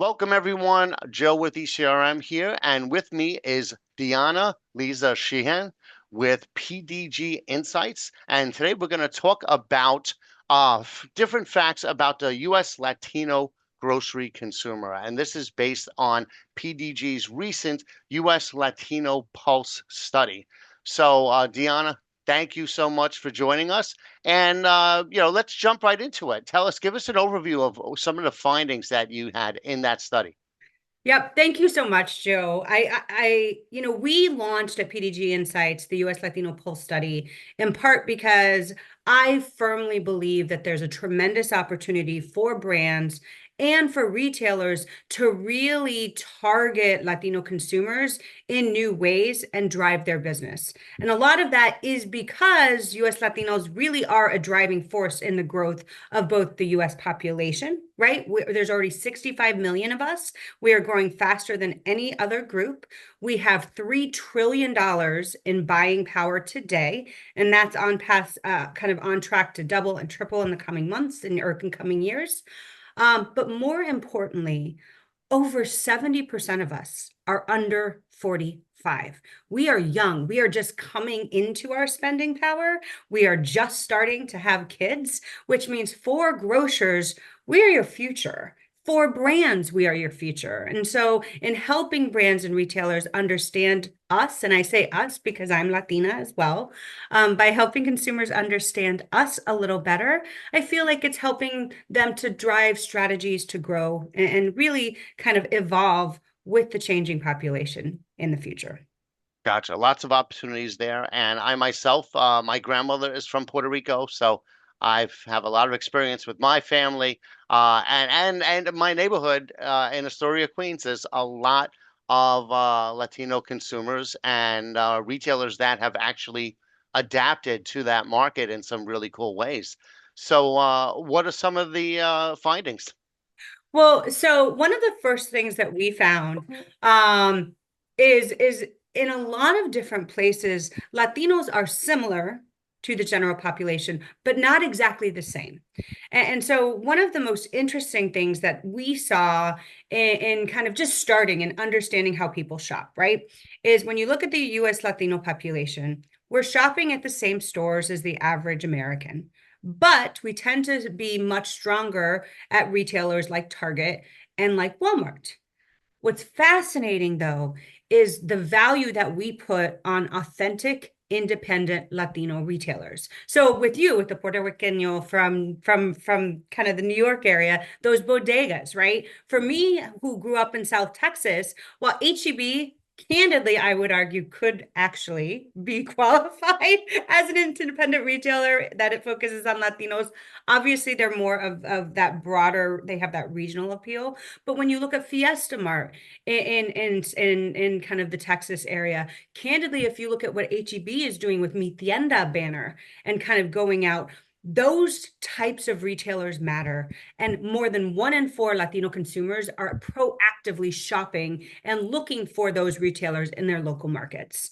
Welcome, everyone. Joe with ECRM here, and with me is Leza Sheehan with PDG Insights. And today we're going to talk about different facts about the U.S. Latino grocery consumer. And this is based on PDG's recent U.S. Latino Pulse Study. So, Deanna, thank you so much for joining us. And let's jump right into it. Give us an overview of some of the findings that you had in that study. Yep. Thank you so much, Joe. We launched at PDG Insights, the US Latino Pulse Study, in part because I firmly believe that there's a tremendous opportunity for brands and for retailers to really target Latino consumers in new ways and drive their business. And a lot of that is because US Latinos really are a driving force in the growth of both the US population, right? There's already 65 million of us. We are growing faster than any other group. We have $3 trillion in buying power today, and that's on path, kind of on track to double and triple in the coming months or in coming years. But more importantly, over 70% of us are under 45. We are young. We are just coming into our spending power. We are just starting to have kids, which means for grocers, we are your future. For brands, we are your future. And so, in helping brands and retailers understand us, and I say us because I'm Latina as well, by helping consumers understand us a little better, I feel like it's helping them to drive strategies to grow and really kind of evolve with the changing population in the future. Gotcha. Lots of opportunities there. And I myself, my grandmother is from Puerto Rico, so I've have a lot of experience with my family, and my neighborhood in Astoria, Queens. There's a lot of Latino consumers and retailers that have actually adapted to that market in some really cool ways. So, what are some of the findings? Well, so one of the first things that we found is in a lot of different places, Latinos are similar to the general population, but not exactly the same. And so one of the most interesting things that we saw in kind of just starting and understanding how people shop, right, is when you look at the US Latino population, we're shopping at the same stores as the average American. But we tend to be much stronger at retailers like Target and like Walmart. What's fascinating, though, is the value that we put on authentic, independent Latino retailers. So with the Puerto Rican from kind of the New York area, those bodegas, right? For me, who grew up in South Texas, while HEB candidly, I would argue, could actually be qualified as an independent retailer that it focuses on Latinos. Obviously, they're more of that broader, they have that regional appeal. But when you look at Fiesta Mart in kind of the Texas area, candidly, if you look at what HEB is doing with Mi Tienda banner and kind of going out, those types of retailers matter. And more than 1 in 4 Latino consumers are proactively shopping and looking for those retailers in their local markets.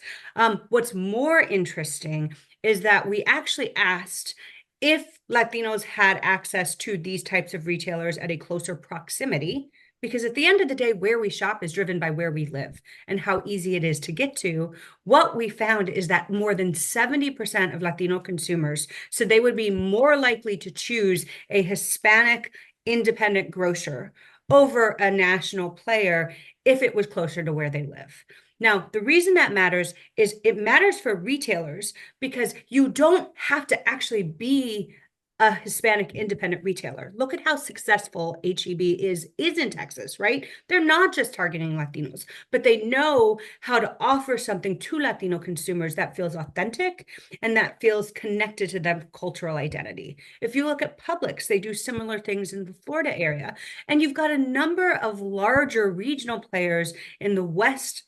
What's more interesting is that we actually asked if Latinos had access to these types of retailers at a closer proximity, because at the end of the day, where we shop is driven by where we live and how easy it is to get to. What we found is that more than 70% of Latino consumers said they would be more likely to choose a Hispanic independent grocer over a national player if it was closer to where they live. Now, the reason that matters is it matters for retailers because you don't have to actually be a Hispanic independent retailer. Look at how successful HEB is in Texas, right? They're not just targeting Latinos, but they know how to offer something to Latino consumers that feels authentic and that feels connected to their cultural identity. If you look at Publix, they do similar things in the Florida area. And you've got a number of larger regional players in the West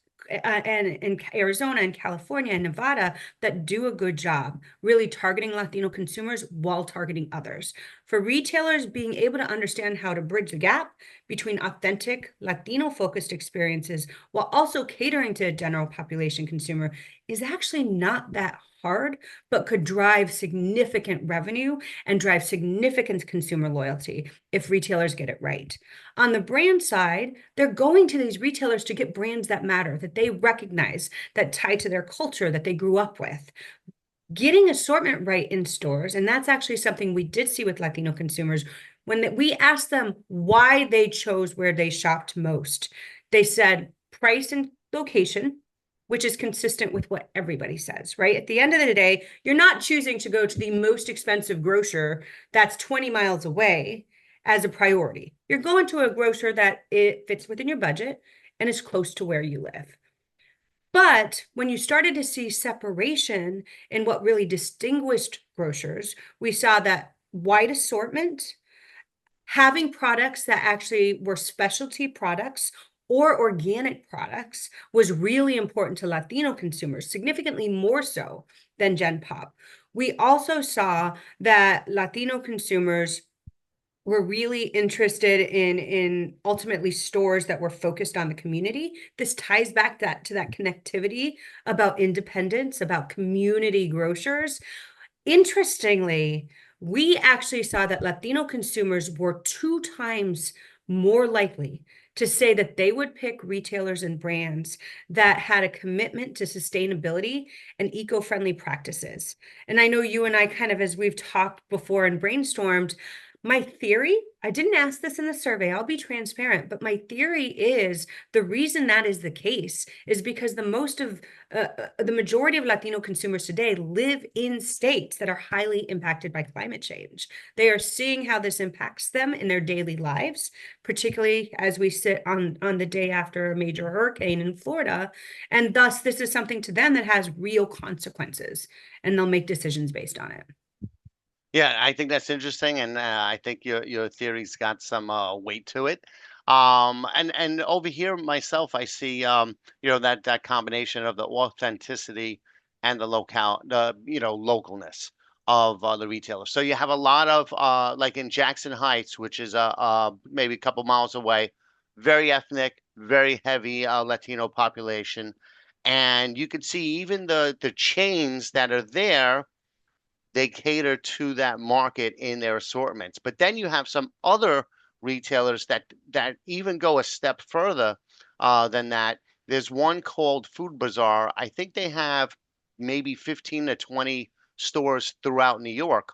and in Arizona and California and Nevada that do a good job really targeting Latino consumers while targeting others. for retailers being able to understand how to bridge the gap between authentic Latino-focused experiences while also catering to a general population consumer is actually not that hard, but could drive significant revenue and drive significant consumer loyalty if retailers get it right. On the brand side, they're going to these retailers to get brands that matter, that they recognize, that tie to their culture, that they grew up with. Getting assortment right in stores, and that's actually something we did see with Latino consumers. When we asked them why they chose where they shopped most, they said price and location, which is consistent with what everybody says, right? At the end of the day, you're not choosing to go to the most expensive grocer that's 20 miles away as a priority. You're going to a grocer that it fits within your budget and is close to where you live. But when you started to see separation in what really distinguished grocers, we saw that wide assortment, having products that actually were specialty products or organic products was really important to Latino consumers, significantly more so than Gen Pop. We also saw that Latino consumers were really interested in ultimately stores that were focused on the community. This ties back to that connectivity about independence, about community grocers. Interestingly, we actually saw that Latino consumers were 2 times more likely to say that they would pick retailers and brands that had a commitment to sustainability and eco-friendly practices. And I know you and I kind of, as we've talked before and brainstormed, my theory, I didn't ask this in the survey, I'll be transparent, but my theory is the reason that is the case is because the majority of Latino consumers today live in states that are highly impacted by climate change. They are seeing how this impacts them in their daily lives, particularly as we sit on the day after a major hurricane in Florida. And thus, this is something to them that has real consequences, and they'll make decisions based on it. Yeah, I think that's interesting, and I think your theory's got some weight to it. And over here myself, I see that combination of the authenticity and the localness of the retailer. So you have a lot of like in Jackson Heights, which is maybe a couple miles away, very ethnic, very heavy Latino population, and you could see even the chains that are there, they cater to that market in their assortments. But then you have some other retailers that even go a step further than that. There's one called Food Bazaar. I think they have maybe 15 to 20 stores throughout New York,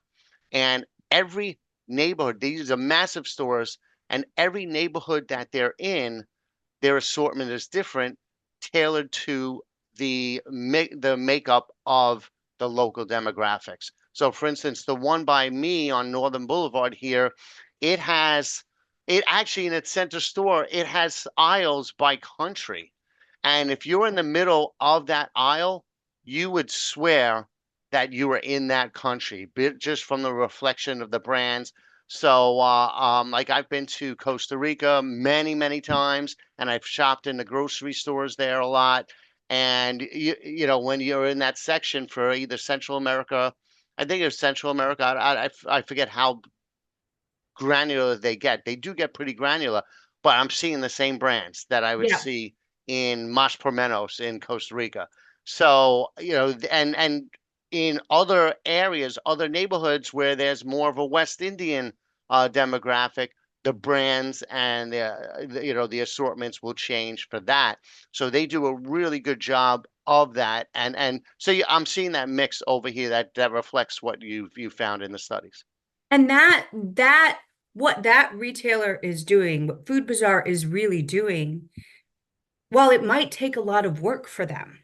and every neighborhood, these are massive stores, and every neighborhood that they're in, their assortment is different, tailored to the makeup of the local demographics. So, for instance, the one by me on Northern Boulevard here, it has it actually in its center store, it has aisles by country. And if you're in the middle of that aisle, you would swear that you were in that country, just from the reflection of the brands. So, like I've been to Costa Rica many, many times, and I've shopped in the grocery stores there a lot. And when you're in that section for either Central America, I think it's Central America. I forget how granular they get. They do get pretty granular, but I'm seeing the same brands that I would Yeah. see in Mas Menos in Costa Rica. So, and in other areas, other neighborhoods where there's more of a West Indian demographic, the brands and the assortments will change for that. So they do a really good job of that, and so I'm seeing that mix over here that reflects what you found in the studies. And what that retailer is doing, what Food Bazaar is really doing, while it might take a lot of work for them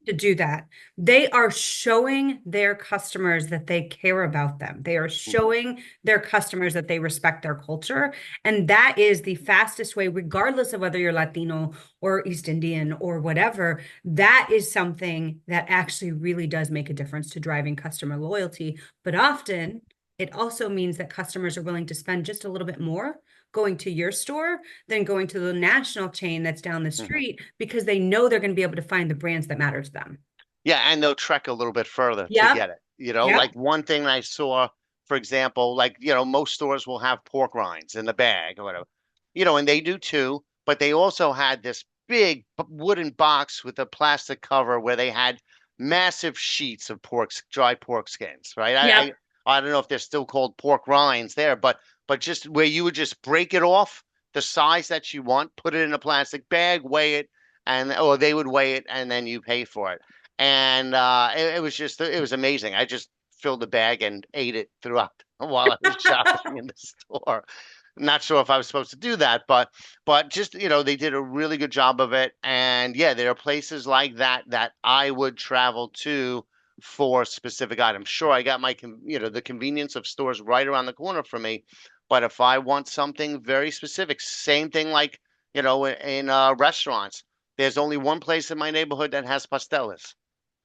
to do that, they are showing their customers that they care about them. They are Mhm. showing their customers that they respect their culture. And that is the fastest way, regardless of whether you're Latino or East Indian or whatever. That is something that actually really does make a difference to driving customer loyalty. But often it also means that customers are willing to spend just a little bit more going to your store than going to the national chain that's down the Mhm. street because they know they're going to be able to find the brands that matter to them. Yeah, and they'll trek a little bit further to Yep. get it. Yep. Like one thing I saw for example, like, most stores will have pork rinds in the bag or whatever, and they do too, but they also had this big wooden box with a plastic cover where they had massive sheets of dry pork skins, right? Yep. I don't know if they're still called pork rinds there, but just where you would just break it off the size that you want, put it in a plastic bag, weigh it, or they would weigh it, and then you pay for it. And it was amazing. I just filled the bag and ate it throughout while I was shopping in the store. Not sure if I was supposed to do that, but just, they did a really good job of it. And yeah, there are places like that that I would travel to for specific items. Sure, I got the convenience of stores right around the corner for me, but if I want something very specific, same thing like, in restaurants, there's only one place in my neighborhood that has pasteles,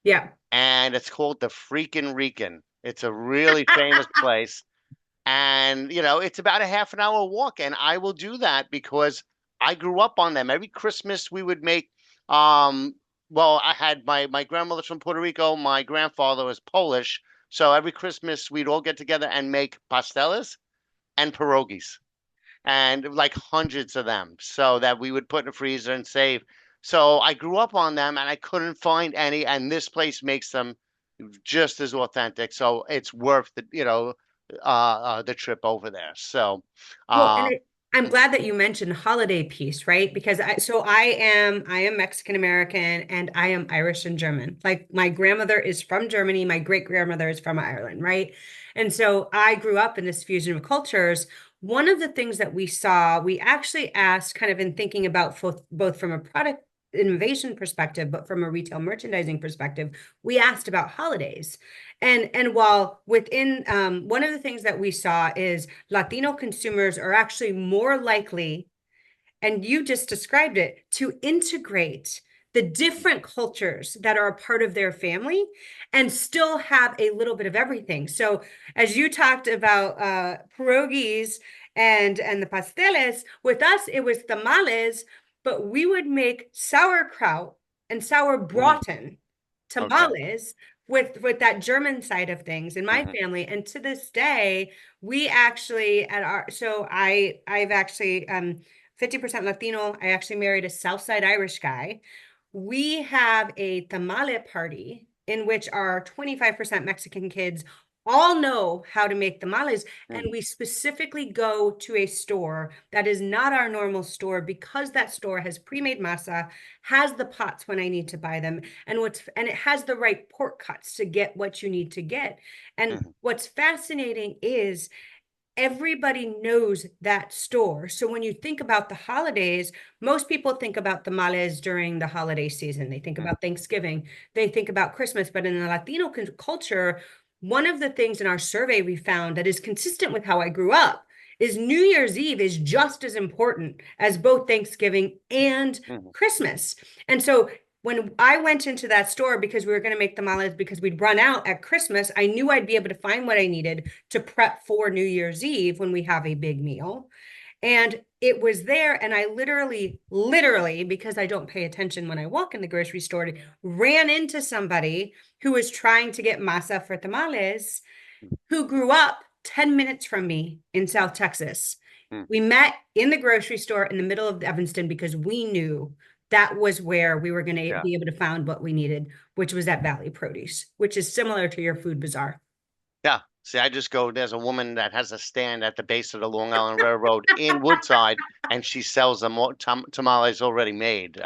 Yeah. and it's called the Freakin' Rican. It's a really famous place, and it's about a half an hour walk, and I will do that because I grew up on them. Every Christmas we would make. Um, well, I had my grandmother's from Puerto Rico. My grandfather was Polish, so every Christmas we'd all get together and make pasteles and pierogies, and like hundreds of them, so that we would put in the freezer and save. So I grew up on them, and I couldn't find any, and this place makes them just as authentic. So it's worth the trip over there. So, Well, and um, I'm glad that you mentioned holiday piece, right? Because I am Mexican American and I am Irish and German. Like my grandmother is from Germany, my great grandmother is from Ireland, right? And so I grew up in this fusion of cultures. One of the things that we saw, we actually asked, kind of in thinking about both from a product innovation perspective, but from a retail merchandising perspective, we asked about holidays. And while within one of the things that we saw is Latino consumers are actually more likely, and you just described it, to integrate the different cultures that are a part of their family and still have a little bit of everything. So as you talked about pierogies and the pasteles, with us it was tamales, but we would make sauerkraut and mm, sauerbraten okay. tamales with that German side of things in my Hmm. family. And to this day, we actually at our so I've actually 50% Latino. I actually married a Southside Irish guy. We have a tamale party in which our 25% Mexican kids all know how to make tamales. And Mm, we specifically go to a store that is not our normal store because that store has pre-made masa, has the pots when I need to buy them, and it has the right pork cuts to get what you need to get. And mm, what's fascinating is everybody knows that store. So when you think about the holidays, most people think about tamales during the holiday season. They think mm, about Thanksgiving, they think about Christmas. But in the Latino culture, one of the things in our survey we found that is consistent with how I grew up is New Year's Eve is just as important as both Thanksgiving and mm, Christmas. And so when I went into that store because we were going to make tamales because we'd run out at Christmas, I knew I'd be able to find what I needed to prep for New Year's Eve when we have a big meal. And it was there. And I literally, because I don't pay attention when I walk in the grocery store, ran into somebody who was trying to get masa for tamales who grew up 10 minutes from me in South Texas. mm. We met in the grocery store in the middle of Evanston because we knew that was where we were going to Yeah. be able to find what we needed, which was at Valley Produce, which is similar to your food bazaar. Yeah. See, I just go, there's a woman that has a stand at the base of the Long Island Railroad in Woodside, and she sells them tamales already made,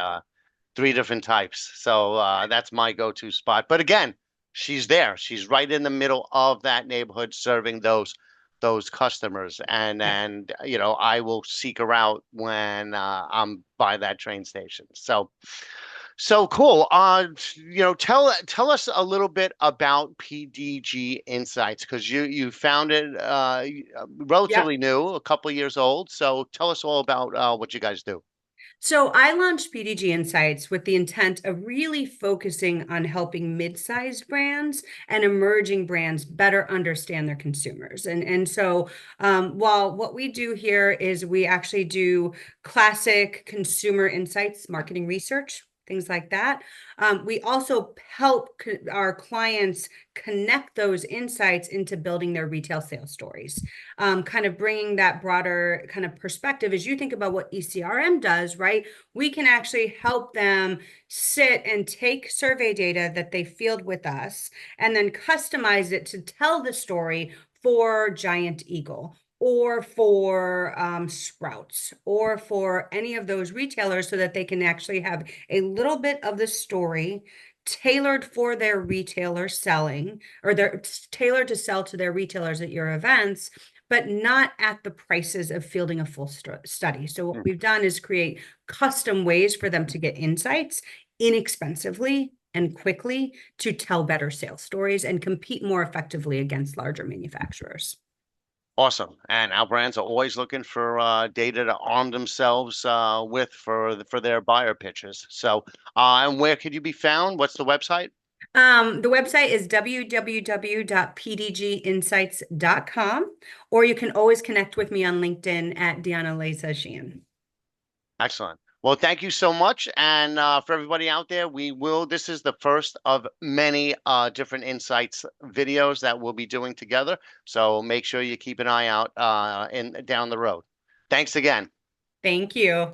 three different types. So that's my go-to spot. But again, she's there. She's right in the middle of that neighborhood serving those customers. Yeah. And I will seek her out when I'm by that train station. So cool. Tell us a little bit about PDG Insights, because you found it Yep. relatively new, a couple of years old. So tell us all about what you guys do. So I launched PDG Insights with the intent of really focusing on helping mid-sized brands and emerging brands better understand their consumers. And so while what we do here is we actually do classic consumer insights marketing research. things like that. We also help our clients connect those insights into building their retail sales stories, kind of bringing that broader kind of perspective. As you think about what ECRM does, right? We can actually help them sit and take survey data that they field with us and then customize it to tell the story for Giant Eagle or for Sprouts or for any of those retailers so that they can actually have a little bit of the story tailored for their retailer selling, or they're tailored to sell to their retailers at your events, but not at the prices of fielding a full study. So what we've done is create custom ways for them to get insights inexpensively and quickly to tell better sales stories and compete more effectively against larger manufacturers. Awesome. And our brands are always looking for data to arm themselves with for their buyer pitches. So, and where could you be found? What's the website? The website is www.pdginsights.com, or you can always connect with me on LinkedIn at Leza Sheehan. Excellent. Well, thank you so much. And for everybody out there, this is the first of many different insights videos that we'll be doing together. So make sure you keep an eye out in down the road. Thanks again. Thank you.